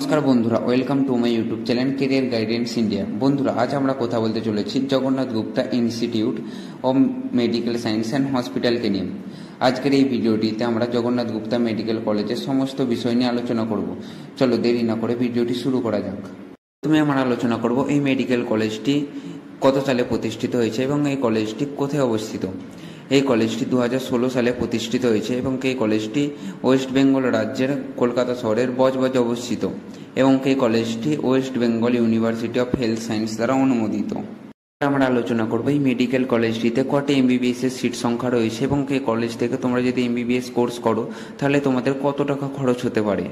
নমস্কার বন্ধুরা, welcome to my YouTube channel career guidance India. বন্ধুরা, আজ আমরা কথা বলতে চলেছি Jagannath Gupta institute of medical science and হসপিটালকে নিয়ে। আজকের এই ভিডিওটিতে আমরা জগন্নাথ গুপ্তা মেডিকেল কলেজের সমস্ত বিষয় নিয়ে আলোচনা করব। চলো দেরি না করে ভিডিওটি শুরু করা যাক। প্রথমে আমরা আলোচনা করব এই মেডিকেল কলেজটি কত সালে প্রতিষ্ঠিত হয়েছে এবং এই কলেজটি কোথায় অবস্থিত। এই কলেজটি 2016 সালে প্রতিষ্ঠিত হয়েছে এবং এই কলেজটি ওয়েস্ট বেঙ্গল রাজ্যের কলকাতা শহরের বজবজে অবস্থিত এবং এই কলেজটি West Bengal university of health science দ্বারা অনুমোদিত। আমরা আলোচনা করব এই মেডিকেল কলেজটিতে কটি এমবিবিএস এর সিট সংখ্যা রয়েছে এবং এই কলেজ থেকে তোমরা যদি এমবিবিএস কোর্স করো তাহলে তোমাদের কত টাকা খরচ হতে পারে।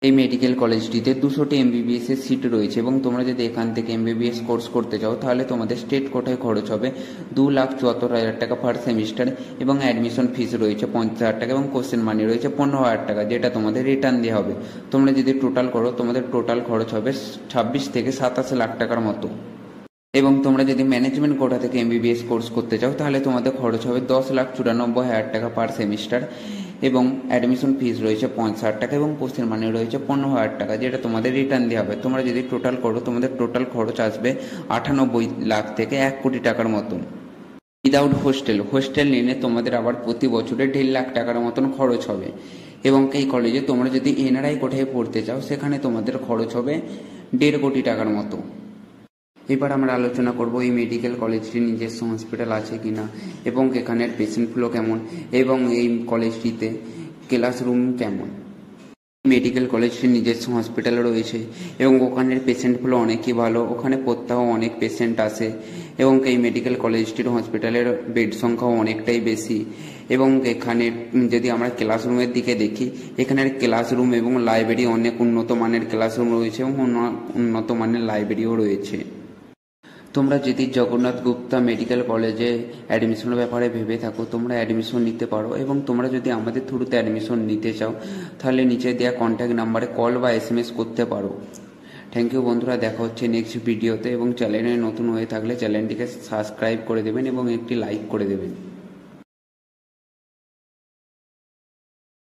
এই মেডিকেল কলেজটিতে 200টি এমবিবিএস এর সিট রয়েছে এবং তোমরা যদি এখান থেকে এমবিবিএস কোর্স করতে চাও তাহলে তোমাদের স্টেট কোটায় খরচ হবে 2,74,000 টাকা পার সেমিস্টার এবং অ্যাডমিশন ফিস রয়েছে 50,000 টাকা এবং কোশ্চেন মানি রয়েছে 15,000 টাকা, যেটা তোমাদের রিটার্ন দেওয়া হবে। তোমরা যদি টোটাল করো তোমাদের টোটাল খরচ হবে 26 থেকে 27 লাখ টাকার মতো। এবং তোমরা যদি ম্যানেজমেন্ট কোটা থেকে এমবিবিএস কোর্স করতে চাও তাহলে তোমাদের খরচ হবে 10,94,000 টাকা পার সেমিস্টার এবং অ্যাডমিশন ফিস রয়েছে 50,000 টাকা এবং কোর্সের মানে রয়েছে 15,000 টাকা, যেটা তোমাদের রিটার্ন দেওয়া হবে। তোমরা যদি টোটাল করো তোমাদের টোটাল খরচ আসবে 98 লাখ থেকে 1 কোটি টাকার মতন। উইদাউট হোস্টেল নিলে তোমাদের আবার প্রতি বছরে 1.5 লাখ টাকার মতন খরচ হবে। এবং এই কলেজে তোমরা যদি এনআরআই কোটায় পড়তে চাও সেখানে তোমাদের খরচ হবে 1.5 কোটি টাকার মতো। এবার আমরা আলোচনা করব এই মেডিকেল কলেজটির নিজস্ব হসপিটাল আছে কিনা এবং এখানের পেশেন্ট ফ্লো কেমন এবং এই কলেজটিতে ক্লাসরুম কেমন। মেডিকেল কলেজটির নিজস্ব হসপিটাল রয়েছে এবং ওখানের পেশেন্ট ফ্লো অনেকই ভালো, ওখানে প্রত্যহ অনেক পেশেন্ট আসে এবং এই মেডিকেল কলেজটির হসপিটালের বেড সংখ্যাও অনেকটাই বেশি। এবং এখানে যদি আমরা ক্লাসরুমের দিকে দেখি, এখানের ক্লাসরুম এবং লাইব্রেরি অনেক উন্নত মানের ক্লাসরুম রয়েছে এবং উন্নত মানের লাইব্রেরিও রয়েছে। তোমরা যদি জগন্নাথ গুপ্তা মেডিকেল কলেজে অ্যাডমিশনের ব্যাপারে ভেবে থাকো তোমরা অ্যাডমিশন নিতে পারো এবং তোমরা যদি আমাদের থ্রুতে অ্যাডমিশন নিতে চাও তাহলে নিচে দেওয়া কন্ট্যাক্ট নাম্বারে কল বা SMS করতে পারো। থ্যাংক ইউ বন্ধুরা, দেখা হচ্ছে নেক্সট ভিডিওতে এবং চ্যানেলে নতুন হয়ে থাকলে চ্যানেলটিকে সাবস্ক্রাইব করে দেবেন এবং একটি লাইক করে দেবেন।